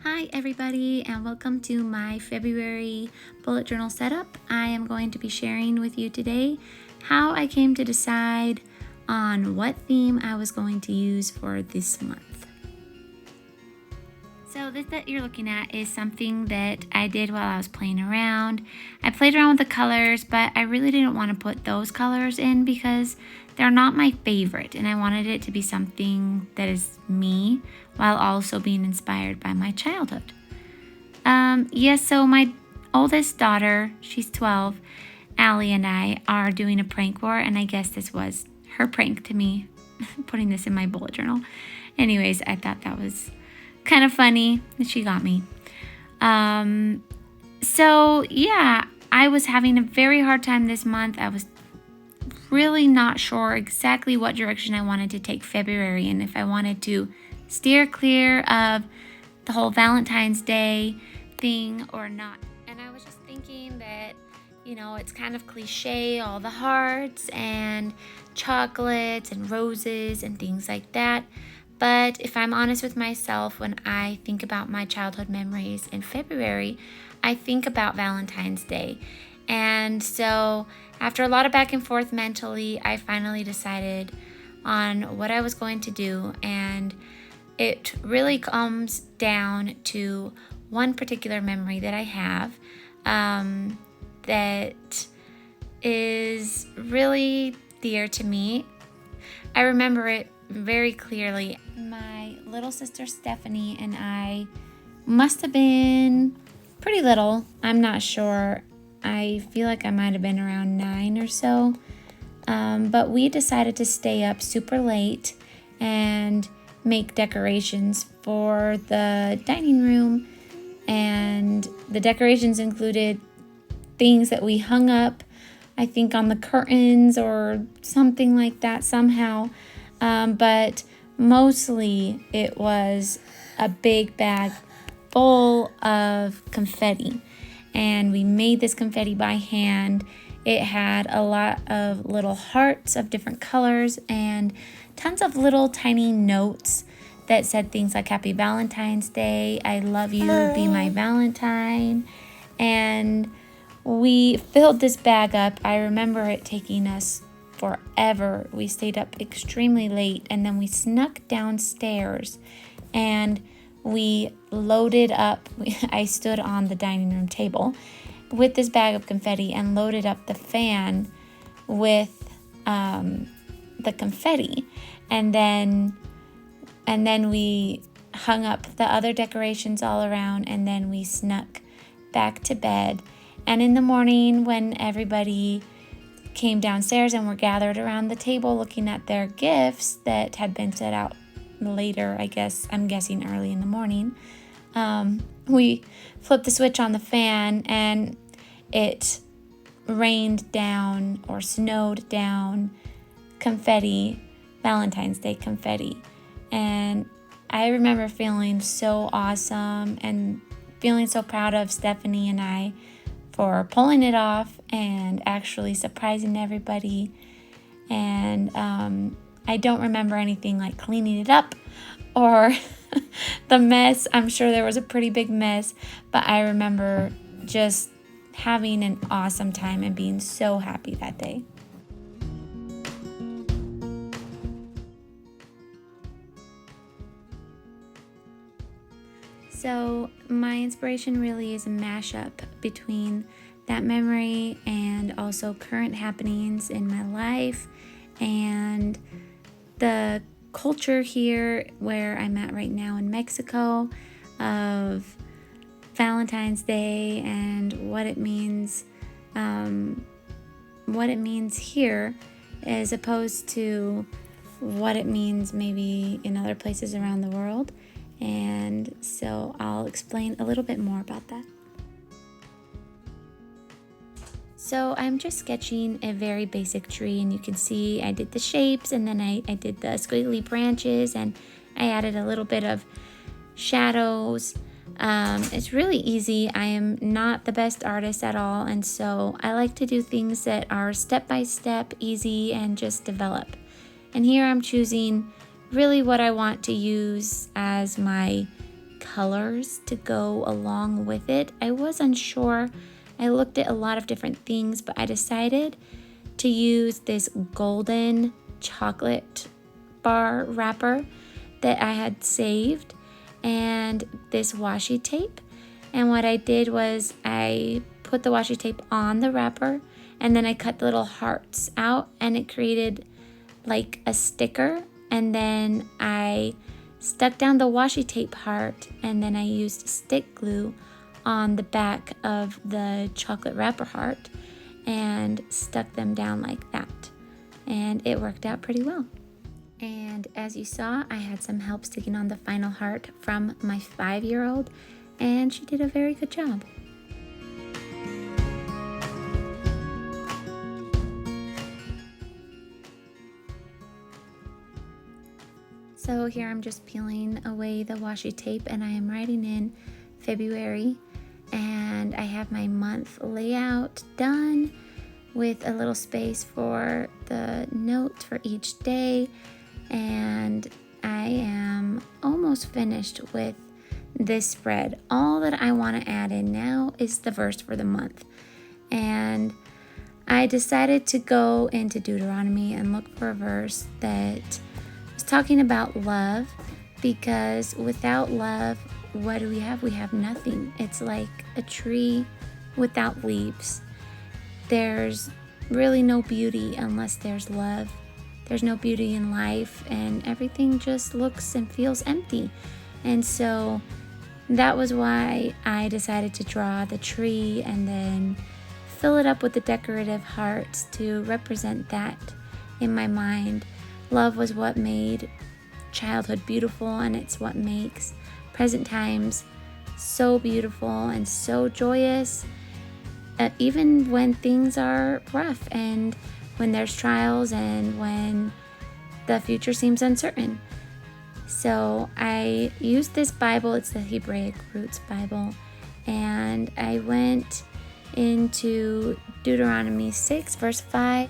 Hi everybody, and welcome to my February bullet journal setup. I am going to be sharing with you today how I came to decide on what theme I was going to use for this month. So this that you're looking at is something that I did while I was playing around. I played around with the colors, but I really didn't want to put those colors in because they're not my favorite, and I wanted it to be something that is me while also being inspired by my childhood. So my oldest daughter, she's 12, Allie, and I are doing a prank war, and I guess this was her prank to me, putting this in my bullet journal. Anyways, I thought that was kind of funny that she got me. I was having a very hard time this month. I was really not sure exactly what direction I wanted to take February and if I wanted to steer clear of the whole Valentine's Day thing or not. And I was just thinking that, it's kind of cliche, all the hearts and chocolates and roses and things like that. But if I'm honest with myself, when I think about my childhood memories in February, I think about Valentine's Day. And so after a lot of back and forth mentally, I finally decided on what I was going to do. And it really comes down to one particular memory that I have that is really dear to me. I remember it very clearly. My little sister Stephanie and I must have been pretty little. I'm not sure. I feel like I might have been around 9 or so. But we decided to stay up super late and make decorations for the dining room. And the decorations included things that we hung up, I think, on the curtains or something like that somehow. But mostly it was a big bag full of confetti. And we made this confetti by hand. It had a lot of little hearts of different colors and tons of little tiny notes that said things like Happy Valentine's Day, I love you, be my Valentine. And we filled this bag up. I remember it taking us forever. We stayed up extremely late, and then we snuck downstairs and we loaded up. I stood on the dining room table with this bag of confetti and loaded up the fan with the confetti, and then we hung up the other decorations all around, and then we snuck back to bed. And in the morning, when everybody came downstairs and were gathered around the table looking at their gifts that had been set out later, I'm guessing early in the morning, we flipped the switch on the fan and it rained down or snowed down confetti, Valentine's Day confetti. And I remember feeling so awesome and feeling so proud of Stephanie and I for pulling it off and actually surprising everybody. And I don't remember anything like cleaning it up or the mess. I'm sure there was a pretty big mess, but I remember just having an awesome time and being so happy that day. So my inspiration really is a mashup between that memory and also current happenings in my life and the culture here where I'm at right now in Mexico of Valentine's Day and what it means here as opposed to what it means maybe in other places around the world. And so I'll explain a little bit more about that. So I'm just sketching a very basic tree, and you can see I did the shapes, and then I did the squiggly branches, and I added a little bit of shadows. It's really easy. I am not the best artist at all, and so I like to do things that are step by step, easy, and just develop. And here I'm choosing really what I want to use as my colors to go along with it. I was unsure. I looked at a lot of different things, but I decided to use this golden chocolate bar wrapper that I had saved and this washi tape. And what I did was I put the washi tape on the wrapper and then I cut the little hearts out and it created like a sticker. And then I stuck down the washi tape heart and then I used stick glue on the back of the chocolate wrapper heart and stuck them down like that. And it worked out pretty well. And as you saw, I had some help sticking on the final heart from my 5-year-old, and she did a very good job. So here I'm just peeling away the washi tape and I am writing in February, and I have my month layout done with a little space for the notes for each day. And I am almost finished with this spread. All that I want to add in now is the verse for the month. And I decided to go into Deuteronomy and look for a verse that was talking about love, because without love, what do we have? We have nothing. It's like a tree without leaves. There's really no beauty unless there's love. There's no beauty in life, and everything just looks and feels empty. And so that was why I decided to draw the tree and then fill it up with the decorative hearts to represent that in my mind. Love was what made childhood beautiful, and it's what makes present times so beautiful and so joyous, even when things are rough and when there's trials and when the future seems uncertain. So I used this Bible, it's the Hebraic Roots Bible, and I went into Deuteronomy 6 verse 5.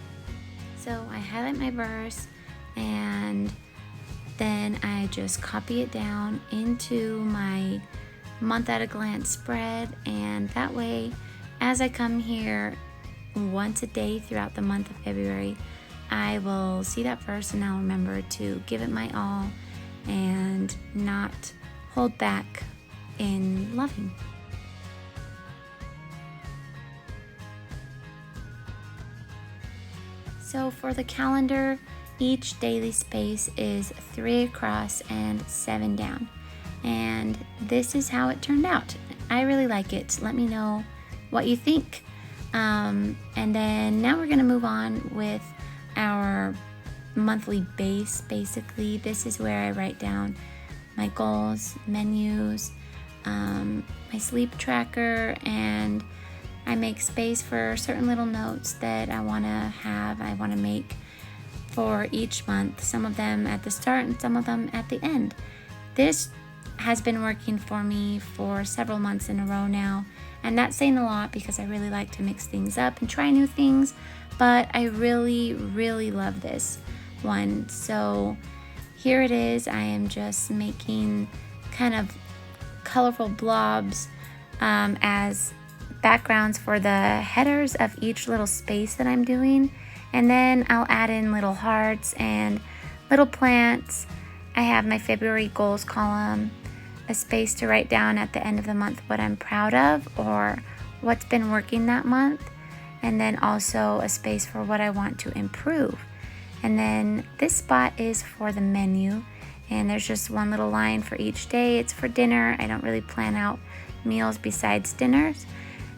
So I highlight my verse and then I just copy it down into my month at a glance spread, and that way as I come here once a day throughout the month of February, I will see that verse and I'll remember to give it my all and not hold back in loving. So for the calendar, each daily space is 3 across and 7 down. And this is how it turned out. I really like it. Let me know what you think. And then now we're going to move on with our monthly base. Basically, this is where I write down my goals, menus, my sleep tracker, and I make space for certain little notes that I want to make for each month. Some of them at the start and some of them at the end. This has been working for me for several months in a row now. And that's saying a lot because I really like to mix things up and try new things, but I really, really love this one. So here it is. I am just making kind of colorful blobs as backgrounds for the headers of each little space that I'm doing. And then I'll add in little hearts and little plants. I have my February goals column, a space to write down at the end of the month what I'm proud of or what's been working that month, and then also a space for what I want to improve. And then this spot is for the menu, and there's just one little line for each day. It's for dinner. I don't really plan out meals besides dinners.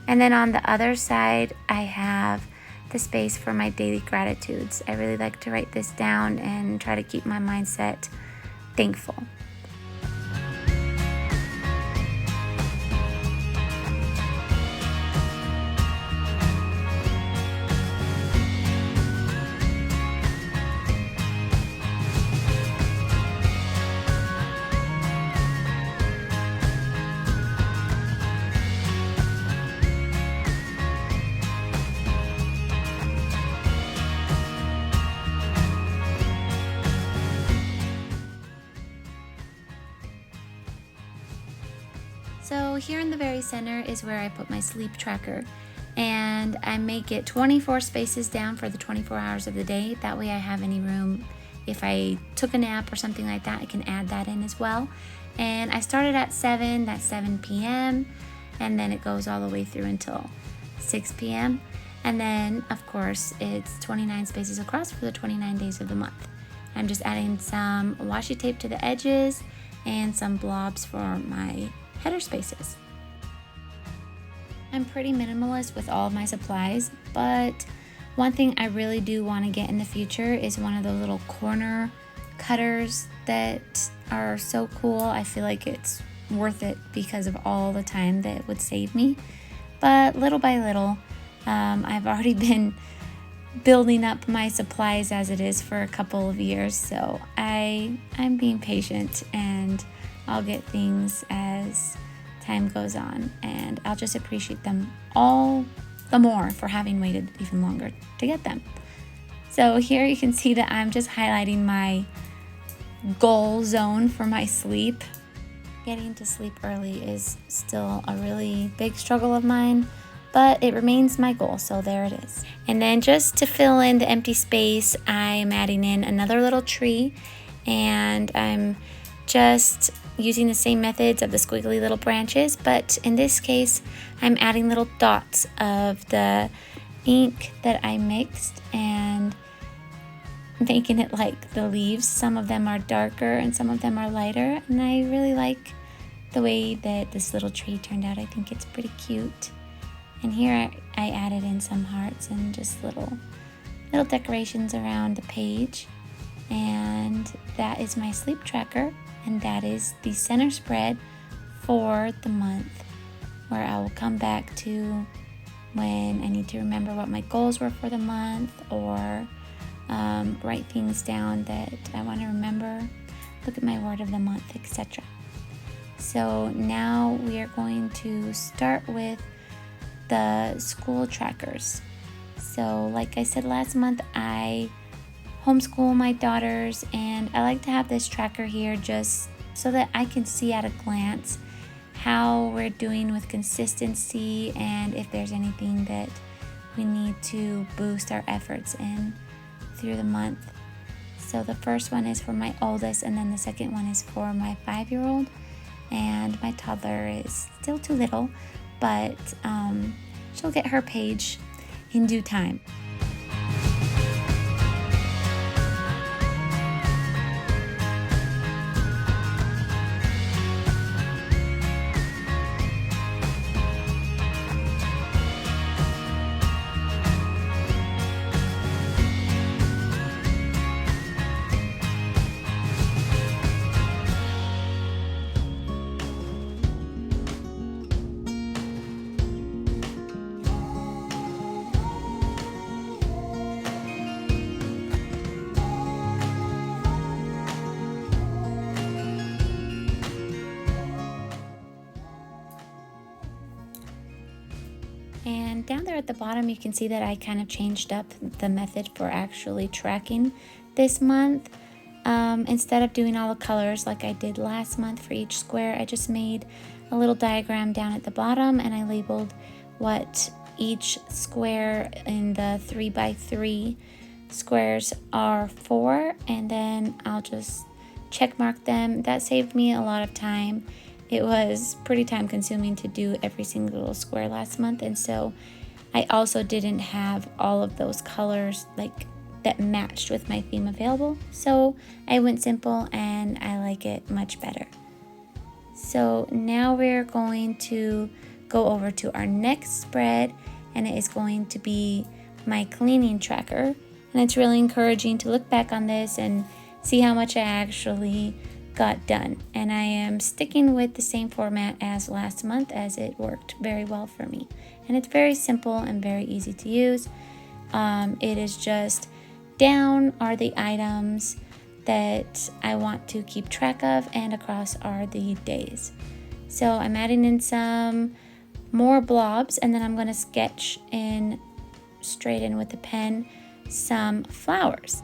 And then on the other side, I have the space for my daily gratitudes. I really like to write this down and try to keep my mindset thankful. So here in the very center is where I put my sleep tracker, and I make it 24 spaces down for the 24 hours of the day. That way I have any room. If I took a nap or something like that, I can add that in as well. And I started at 7, that's 7 p.m. and then it goes all the way through until 6 p.m. And then, of course, it's 29 spaces across for the 29 days of the month. I'm just adding some washi tape to the edges and some blobs for my header spaces. I'm pretty minimalist with all of my supplies, but one thing I really do want to get in the future is one of those little corner cutters that are so cool. I feel like it's worth it because of all the time that it would save me. But little by little, I've already been building up my supplies as it is for a couple of years, so I'm being patient, and I'll get things as time goes on, and I'll just appreciate them all the more for having waited even longer to get them. So here you can see that I'm just highlighting my goal zone for my sleep. Getting to sleep early is still a really big struggle of mine, but it remains my goal, so there it is. And then just to fill in the empty space, I'm adding in another little tree, and I'm just using the same methods of the squiggly little branches, but in this case, I'm adding little dots of the ink that I mixed and making it like the leaves. Some of them are darker and some of them are lighter, and I really like the way that this little tree turned out. I think it's pretty cute. And here I added in some hearts and just little decorations around the page. And that is my sleep tracker, and that is the center spread for the month, where I will come back to when I need to remember what my goals were for the month, or write things down that I want to remember, look at my word of the month, etc. So now we are going to start with the school trackers. So like I said last month, I homeschool my daughters, and I like to have this tracker here just so that I can see at a glance how we're doing with consistency and if there's anything that we need to boost our efforts in through the month. So the first one is for my oldest, and then the second one is for my 5-year-old, and my toddler is still too little, but she'll get her page in due time. And down there at the bottom, you can see that I kind of changed up the method for actually tracking this month. Instead of doing all the colors like I did last month for each square, I just made a little diagram down at the bottom, and I labeled what each square in the 3x3 squares are for, and then I'll just check mark them. That saved me a lot of time. It was pretty time consuming to do every single little square last month, and so I also didn't have all of those colors like that matched with my theme available, so I went simple and I like it much better. So now we're going to go over to our next spread, and it is going to be my cleaning tracker, and it's really encouraging to look back on this and see how much I actually got done. And I am sticking with the same format as last month, as it worked very well for me, and it's very simple and very easy to use. It is just down are the items that I want to keep track of, and across are the days. So I'm adding in some more blobs, and then I'm going to sketch in straight in with the pen some flowers.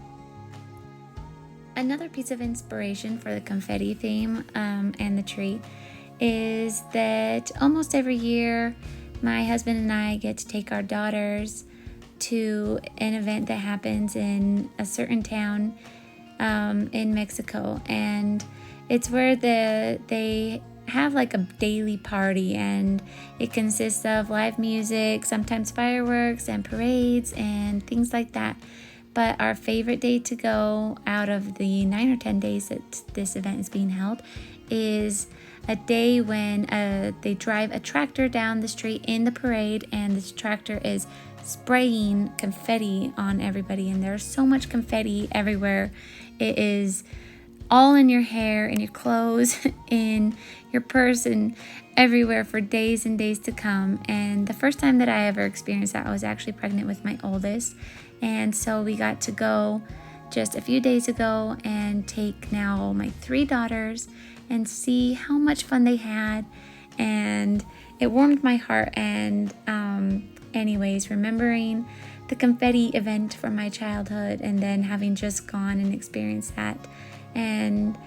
Another piece of inspiration for the confetti theme and the tree is that almost every year my husband and I get to take our daughters to an event that happens in a certain town in Mexico, and it's where they have like a daily party, and it consists of live music, sometimes fireworks and parades and things like that. But our favorite day to go out of the 9 or 10 days that this event is being held is a day when they drive a tractor down the street in the parade, and this tractor is spraying confetti on everybody, and there's so much confetti everywhere. It is all in your hair, in your clothes, in your purse, and everywhere for days and days to come. And the first time that I ever experienced that, I was actually pregnant with my oldest, and so we got to go just a few days ago and take now my 3 daughters and see how much fun they had, and it warmed my heart. And anyways, remembering the confetti event from my childhood, and then having just gone and experienced that and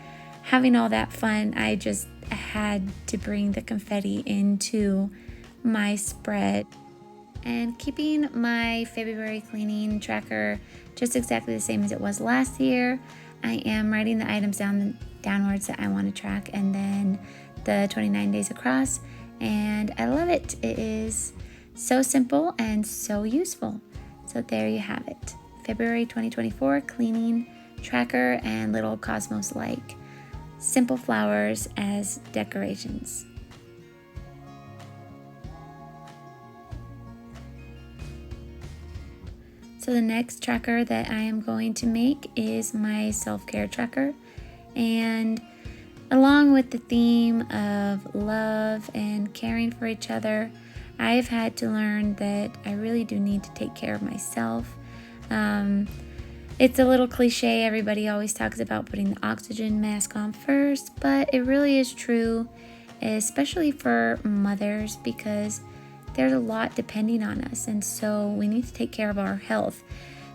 having all that fun, I just had to bring the confetti into my spread. And keeping my February cleaning tracker just exactly the same as it was last year, I am writing the items downwards that I want to track, and then the 29 days across, and I love it. It is so simple and so useful. So there you have it. February 2024 cleaning tracker and little cosmos-like simple flowers as decorations. So the next tracker that I am going to make is my self-care tracker, and along with the theme of love and caring for each other, I've had to learn that I really do need to take care of myself. It's a little cliche. Everybody always talks about putting the oxygen mask on first, but it really is true, especially for mothers, because there's a lot depending on us, and so we need to take care of our health.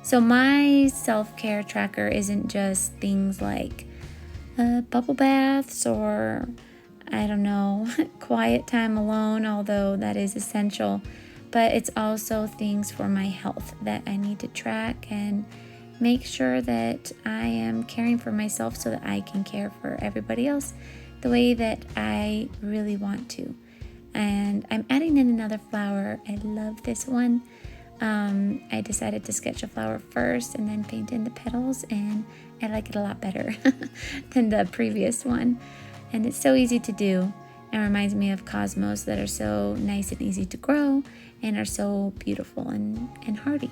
So my self-care tracker isn't just things like bubble baths or, I don't know, quiet time alone, although that is essential, but it's also things for my health that I need to track and make sure that I am caring for myself so that I can care for everybody else the way that I really want to. And I'm adding in another flower. I love this one. I decided to sketch a flower first and then paint in the petals, and I like it a lot better than the previous one. And it's so easy to do and reminds me of cosmos that are so nice and easy to grow and are so beautiful and hardy.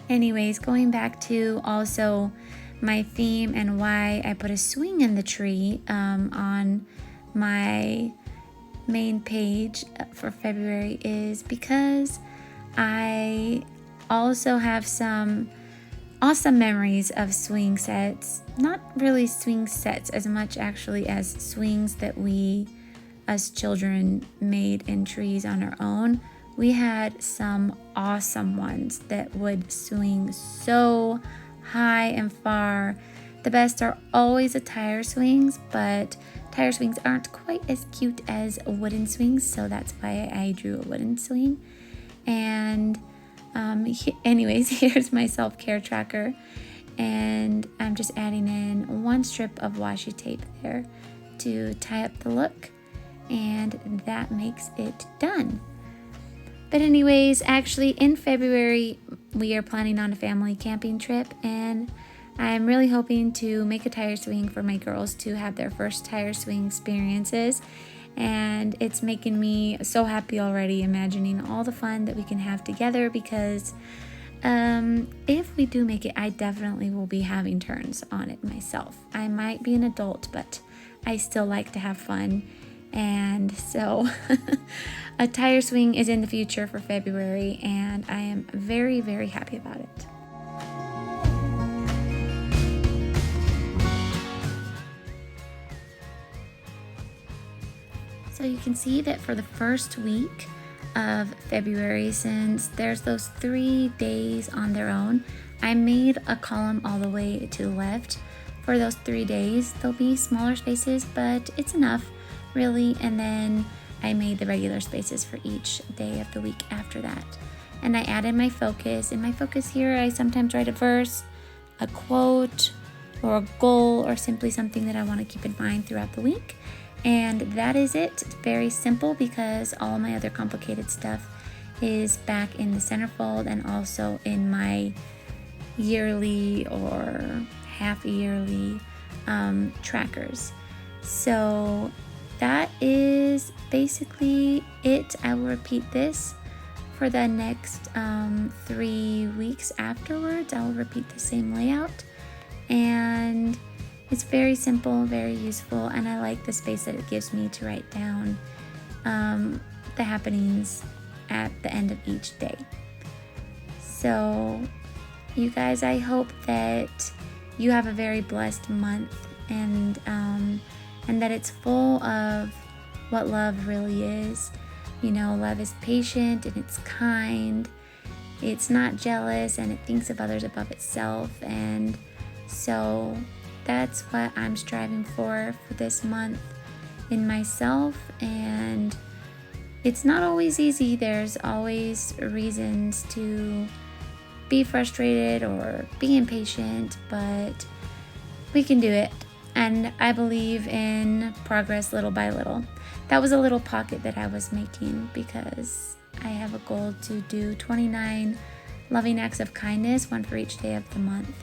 Anyways, going back to also my theme and why I put a swing in the tree on my main page for February is because I also have some awesome memories of swing sets. Not really swing sets as much actually as swings that we as children made in trees on our own. We had some awesome ones that would swing so high and far. The best are always the tire swings, but tire swings aren't quite as cute as wooden swings, so that's why I drew a wooden swing. And anyways, here's my self-care tracker, and I'm just adding in one strip of washi tape there to tie up the look, and that makes it done. But anyways, actually in February, we are planning on a family camping trip, and I'm really hoping to make a tire swing for my girls to have their first tire swing experiences. And it's making me so happy already imagining all the fun that we can have together, because if we do make it, I definitely will be having turns on it myself. I might be an adult, but I still like to have fun. And so a tire swing is in the future for February, and I am very, very happy about it. So you can see that for the first week of February, since there's those 3 days on their own, I made a column all the way to the left for those 3 days. There'll be smaller spaces, but it's enough, really. And then I made the regular spaces for each day of the week after that. And I added my focus. In my focus here, I sometimes write a verse, a quote, or a goal, or simply something that I want to keep in mind throughout the week. And that is it. It's very simple because all my other complicated stuff is back in the centerfold and also in my yearly or half yearly trackers. So that is basically it. I will repeat this for the next 3 weeks afterwards. I will repeat the same layout, and it's very simple, very useful, and I like the space that it gives me to write down the happenings at the end of each day. So you guys, I hope that you have a very blessed month, and that it's full of what love really is. You know, love is patient and it's kind. It's not jealous, and it thinks of others above itself. And so that's what I'm striving for this month in myself. And it's not always easy. There's always reasons to be frustrated or be impatient, but we can do it. And I believe in progress little by little. That was a little pocket that I was making because I have a goal to do 29 loving acts of kindness, one for each day of the month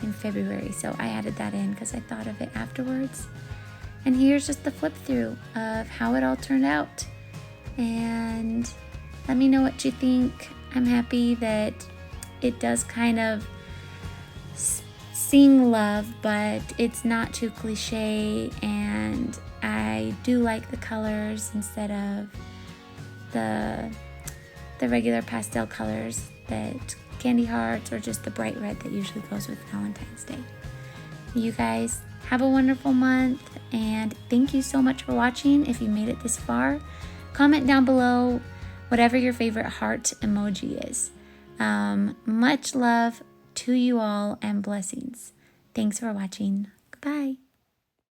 in February. So I added that in because I thought of it afterwards. And here's just the flip through of how it all turned out. And let me know what you think. I'm happy that it does kind of sing love, but it's not too cliche, and I do like the colors instead of the regular pastel colors that candy hearts or just the bright red that usually goes with Valentine's Day. You guys have a wonderful month, and thank you so much for watching. If you made it this far, comment down below whatever your favorite heart emoji is. Much love to you all and blessings. Thanks for watching. Goodbye.